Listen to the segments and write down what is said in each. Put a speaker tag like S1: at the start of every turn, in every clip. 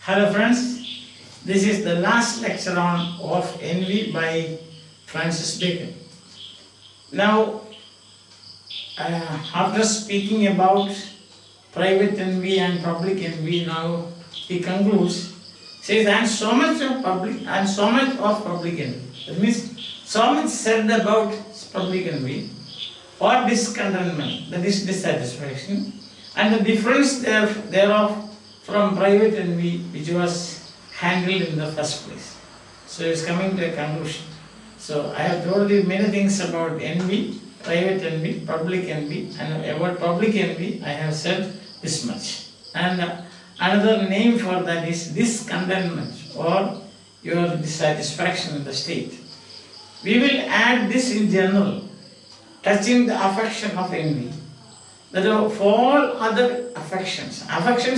S1: Hello friends, this is the last lecture on of envy by Francis Bacon. Now, after speaking about private envy and public envy, now he concludes, says, and so much of public envy. That means so much said about public envy or discontentment, that is dissatisfaction, and the difference thereof from private envy, which was handled in the first place. So it's coming to a conclusion. So I have told you many things about envy, private envy, public envy, and about public envy I have said this much. And another name for that is discontentment or your dissatisfaction in the state. We will add this in general, touching the affection of envy. That for all other affections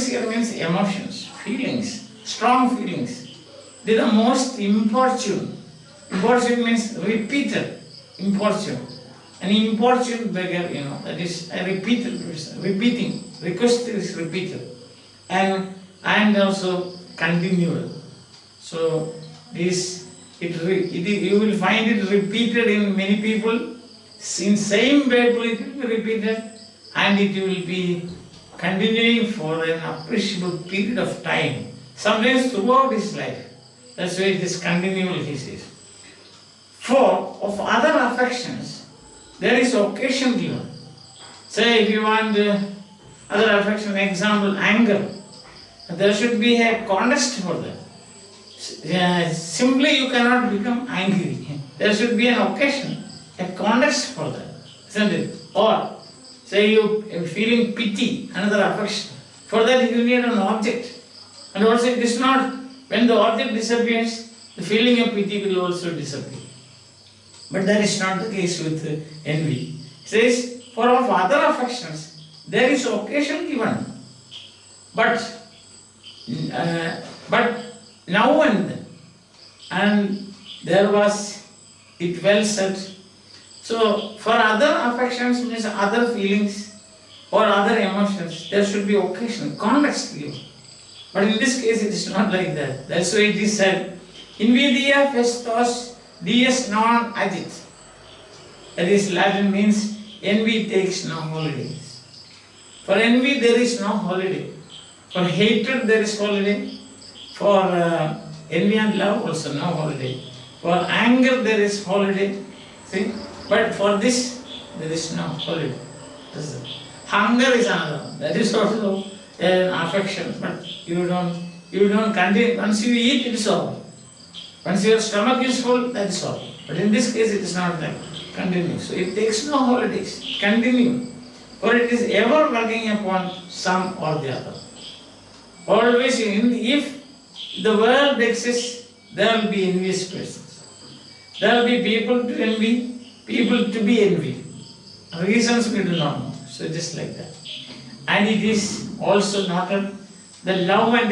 S1: here means emotions, feelings, strong feelings. They are the most importune. Importune means repeated, importune. An importune beggar, that is a repeating, request is repeated. And also continual. So you will find it repeated in many people. In same way it will be repeated. And it will be continuing for an appreciable period of time, sometimes throughout his life. That's why it is continual, he says. For of other affections, there is occasion given. Say, if you want other affection, example, anger, there should be a context for that. Simply you cannot become angry. There should be an occasion, a context for that, isn't it? Or say you are feeling pity, another affection. For that you need an object. And also it is not, when the object disappears, the feeling of pity will also disappear. But that is not the case with envy. It says, for of other affections, there is occasion given. But now and then, and there was it well said. So, for other affections, means other feelings or other emotions, there should be occasion, context given. But in this case, it is not like that. That's why it is said, invidia festos dies non agit. That is, Latin means, envy takes no holidays. For envy, there is no holiday. For hatred, there is holiday. For envy and love, also no holiday. For anger, there is holiday. See? But for this, there is no holiday. Hunger is another. That is also an affection. But you don't continue. Once you eat, it is all. Once your stomach is full, that is all. But in this case, it is not that. Continue. So it takes no holidays. Continue. For it is ever working upon some or the other. Always, if the world exists, there will be envious persons. There will be people to envy, people to be envied. Reasons we do not know. So just like that. And it is also noted that love and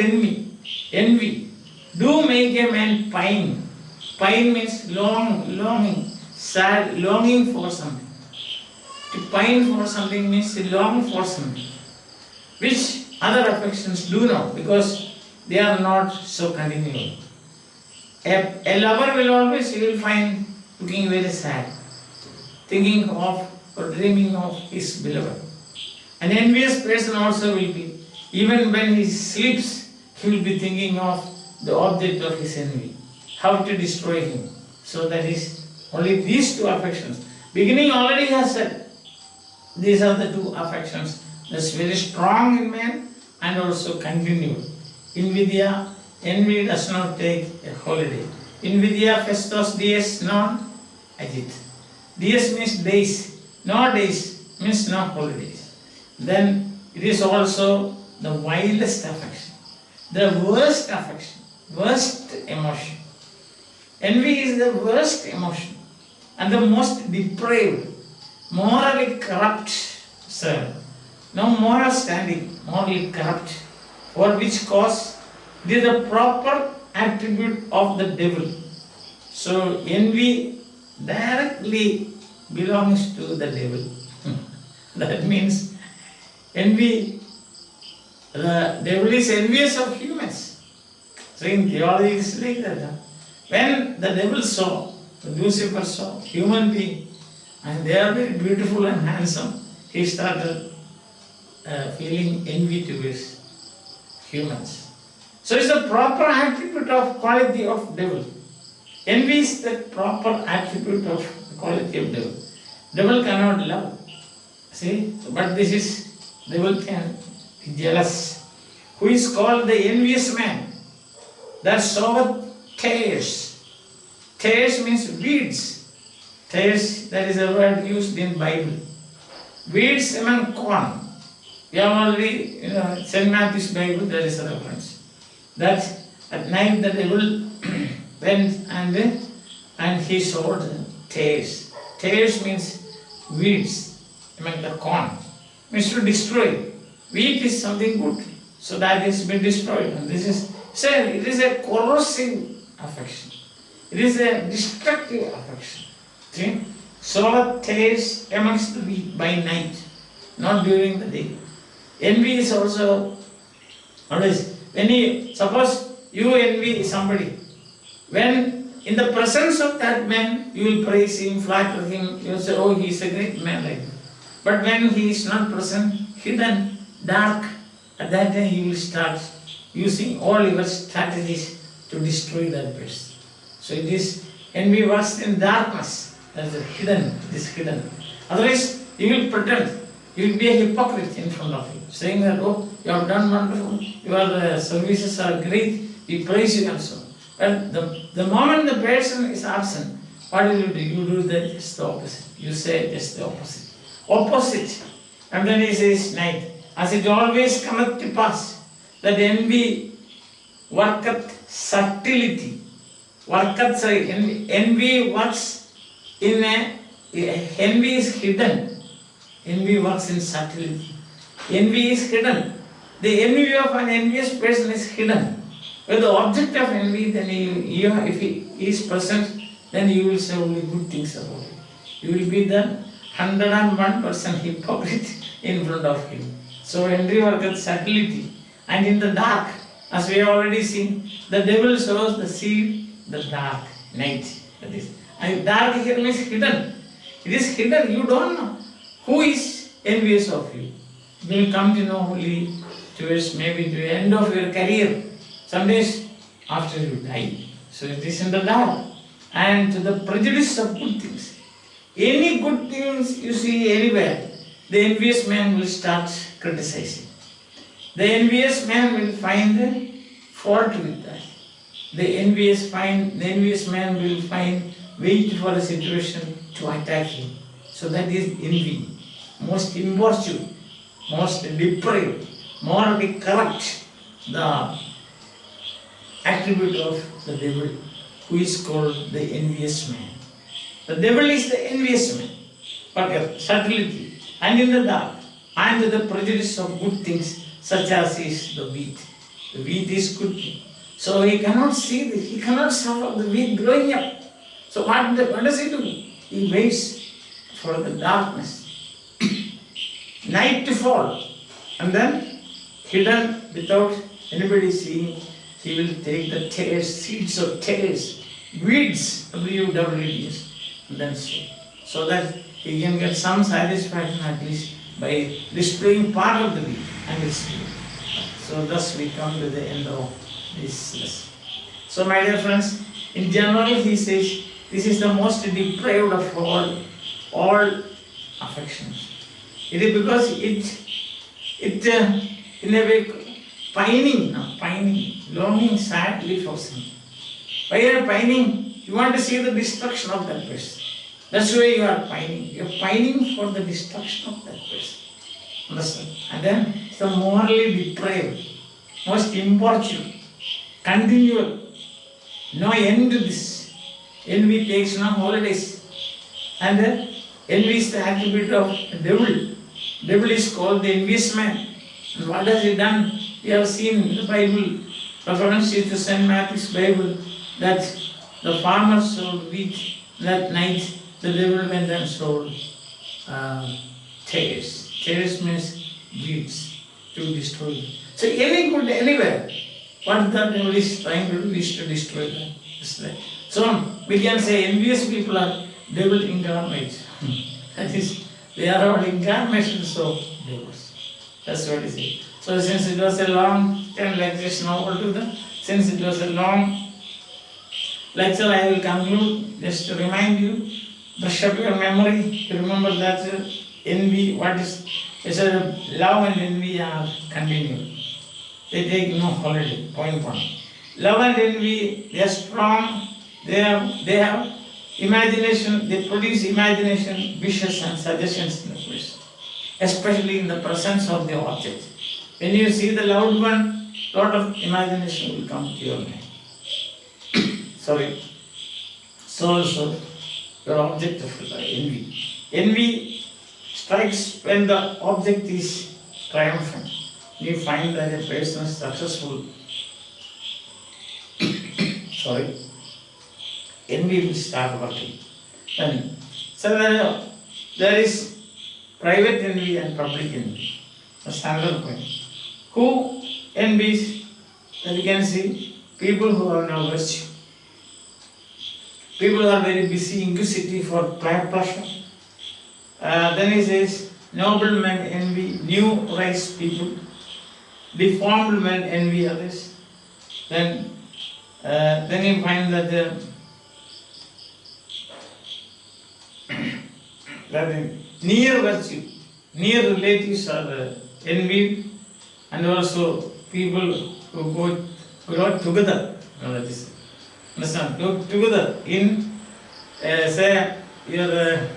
S1: envy do make a man pine. Pine means longing, sad, longing for something. To pine for something means to long for something, which other affections do not, because they are not so continual. A lover will always, you will find, looking very sad, thinking of or dreaming of his beloved. An envious person also will be, even when he sleeps, he will be thinking of the object of his envy, how to destroy him. So that is only these two affections. Beginning already has said, these are the two affections that's very strong in man and also continual. Invidia, envy does not take a holiday. Invidia festos dies non agit. Dies means days. No days means no holidays. Then it is also the vilest affection. The worst affection, worst emotion. Envy is the worst emotion and the most depraved, morally corrupt, sir. No moral standing, morally corrupt. For which cause it is the proper attribute of the devil. So envy directly belongs to the devil. That means envy, the devil is envious of humans. So in theology it is like that. When the devil saw, Lucifer saw human being, and they are very beautiful and handsome, he started feeling envy towards humans. So it's a proper attribute of quality of devil. Envy is the proper attribute of quality of devil. Devil cannot love. See? But this is, devil can be jealous. Who is called the envious man? That soweth tares. Tares means weeds. Tares, that is a word used in Bible. Weeds among corn. We have already, St. Matthew's Bible, there is a reference. That at night the devil went and he sowed tares. Tares means weeds among the corn. Means to destroy. Wheat is something good. So that has been destroyed. And this is, it is a corrosive affection. It is a destructive affection. See? Sower tares amongst the wheat by night, not during the day. Envy is also, suppose you envy somebody, when in the presence of that man, you will praise him, flatter him, you will say, oh, he is a great man like that. But when he is not present, hidden, dark, at that time you will start using all your strategies to destroy that person. So it is, envy works in darkness, that is hidden, it is hidden. Otherwise, you will pretend. You will be a hypocrite in front of you, saying that, oh, you have done wonderful, your services are great, we praise you and so on. But the moment the person is absent, what do? You do just the opposite. You say just the opposite. Opposite. And then he says, night. As it always cometh to pass, that envy worketh subtlety. Envy works in envy is hidden. Envy works in subtlety. Envy is hidden. The envy of an envious person is hidden. When the object of envy, then if he is present, then you will say only good things about him. You will be the 101% hypocrite in front of him. So envy works subtlety. And in the dark, as we have already seen, the devil sows the seed, the dark night. That is. And dark here means hidden. It is hidden. You don't know who is envious of you. You will come to know only towards maybe to the end of your career. Some days after you die. So it is in the dark. And to the prejudice of good things. Any good things you see anywhere, the envious man will start criticizing. The envious man will find fault with that. The envious man will wait for a situation to attack him. So that is envy. Most importune, most depraved, morally corrupt, the attribute of the devil, who is called the envious man. The devil is the envious man, but subtlety, and in the dark, and the prejudice of good things, such as is the wheat. The wheat is good thing. So he cannot see, he cannot suffer the wheat growing up. So what does he do? He waits for the darkness, night to fall, and then hidden without anybody seeing, he will take the tares, seeds of tares, weeds, W-W-E-D-S, and then sow. So that he can get some satisfaction at least by destroying part of the wheat and its seed. So thus we come to the end of this lesson. So my dear friends, in general he says, this is the most depraved of all affections. It is because it in a way pining, longing sadly for something. Why you are pining? You want to see the destruction of that person. That's why you are pining. You are pining for the destruction of that person. Understand? And then it's the morally depraved, most importune, continual, no end to this. Envy takes no holidays. And envy is the attribute of the devil. Devil is called the envious man. And what has he done? We have seen in the Bible, reference is to St. Matthew's Bible, that the farmer sowed wheat. That night the devil went and sowed tares. Tares means weeds to destroy. So any good anywhere, What the devil is trying to do is to destroy them. It's like, so we can say envious people are devil incarnate. That is, they are all incarnations of devils. That's what it is. So since it was a long time lecture now to the, since it was a long lecture, I will conclude just to remind you, brush up your memory to remember that envy, what is, it's a love and envy are continual. They take no holiday. Point one. Love and envy, they are strong, they have imagination, they produce imagination, wishes and suggestions in the person, especially in the presence of the object. When you see the loved one, lot of imagination will come to your mind. Sorry. So also your object of envy. Envy strikes when the object is triumphant. You find that a person is successful. Sorry. Envy will start working. Then, so there is private envy and public envy. That's another point. Who envies? Then you can see people who have no virtue. People are very busy, inquisitive for pleasure. Then he says, noble men envy new race people, deformed men envy others. Then you find that that near virtue, near relatives are envied, and also people who go together. That is, understand? Go together in say your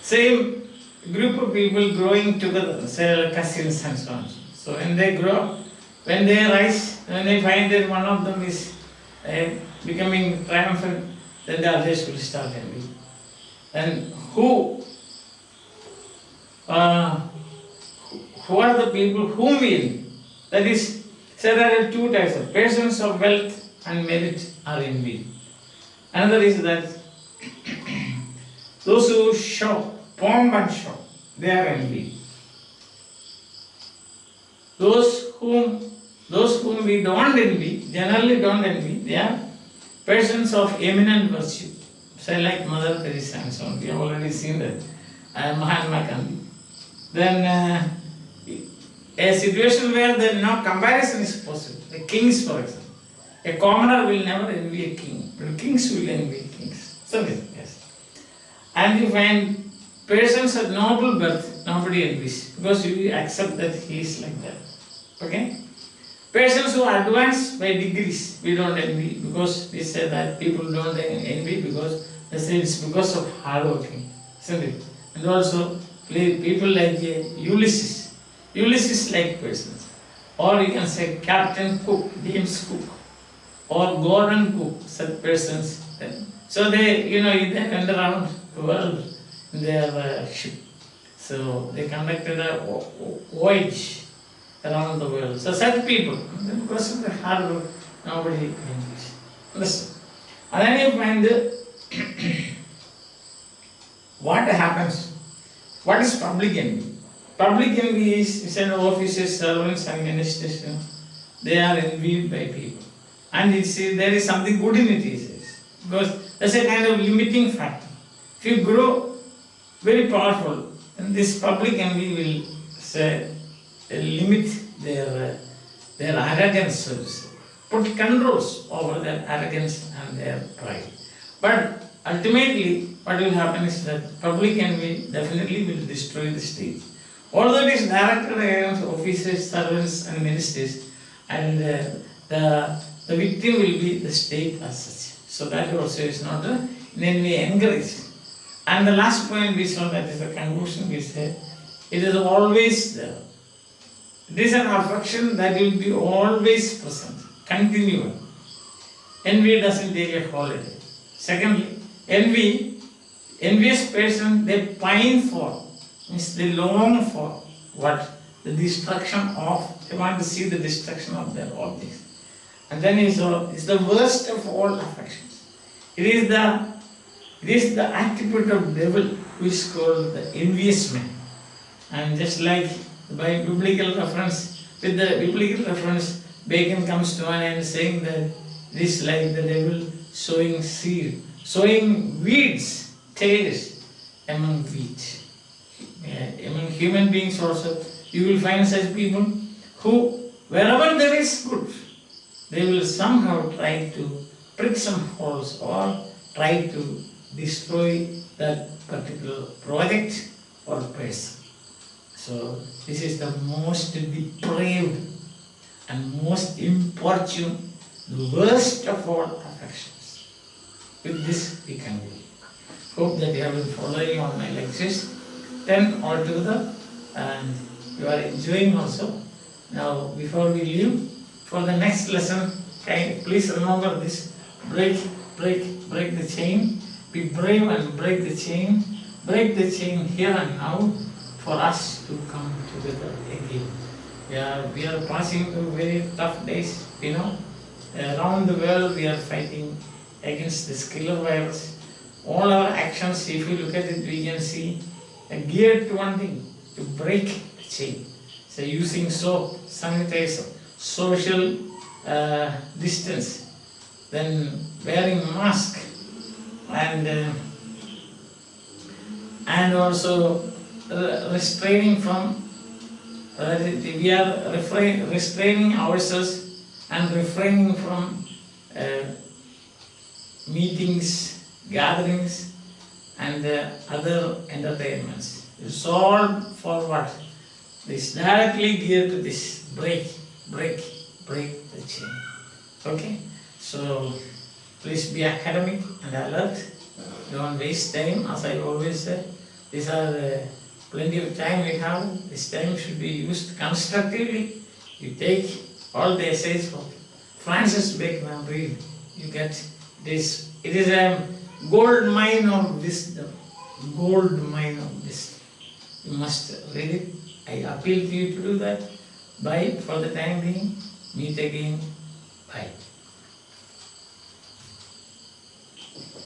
S1: same group of people growing together, say cousins and so on. So when they grow, when they rise, when they find that one of them is becoming triumphant, then the others will start envy. And who are the people whom we envy? That is, say there are two types of persons of wealth and merit are envied. Another is that those who show pomp and show, they are envied. Those whom we don't envy, generally don't envy, they are persons of eminent virtue. Say like Mother Teresa and so on. We have already seen that. Mahatma Gandhi. Then a situation where there no comparison is possible. The kings, for example. A commoner will never envy a king, but kings will envy kings. So yes. And you find persons of noble birth, nobody envies, because you accept that he is like that. Okay? Persons who advance by degrees, we don't envy, because we say that people don't envy because they say it's because of hard working, isn't it? And also people like Ulysses. Ulysses-like persons. Or you can say Captain Cook, James Cook, or Gordon Cook, such persons. So they went around the world in their ship. So they conducted a voyage around the world. So such people, because of the hard work, nobody envies. Listen. And then you find what happens. What is public envy? Public envy is an officers, servants and ministers. They are envied by people. And there is something good in it, he says. Because that's a kind of limiting factor. If you grow very powerful, then this public envy will say, limit their arrogance, so to say. Put controls over their arrogance and their pride. But ultimately, what will happen is that public envy definitely will destroy the state. Although it is directed against officers, servants and ministers, and the victim will be the state as such. So that also is not in any way encouraged. And the last point we saw, that is the conclusion, we say, it is always there. It is an affection that will be always present, continual. Envy doesn't take a holiday. Secondly, envious person, they pine for, means they long for what? The destruction of, they want to see the destruction of their objects. And then it's the worst of all affections. It is the attribute of devil, which is called the envious man. And just like by biblical reference, with the biblical reference, Bacon comes to an end saying that it is like the devil sowing seed, sowing weeds, tares among wheat. Among human beings also, you will find such people who, wherever there is good, they will somehow try to prick some holes or try to destroy that particular project or person. So this is the most depraved and most importune, the worst of all affections. With this we conclude. Hope that you have been following all my lectures. 10 altogether, and you are enjoying also. Now before we leave, for the next lesson, please remember this: break the chain. Be brave and break the chain. Break the chain here and now for us to come together again. We are passing through very tough days, you know. Around the world we are fighting against this killer virus. All our actions, if you look at it, we can see geared to one thing: to break the chain. So using soap, sanitizer, social distance, then wearing mask, and also restraining from. We are restraining ourselves and refraining from meetings, gatherings, and other entertainments. It's all for what? It's directly geared to this: break the chain. Okay? So please be academic and alert. Don't waste time, as I always say. These are plenty of time we have. This time should be used constructively. You take all the essays from Francis Bacon and read. You get this. It is a gold mine of wisdom. Gold mine of wisdom. You must read it. I appeal to you to do that. Bye for the time being. Meet again. Bye.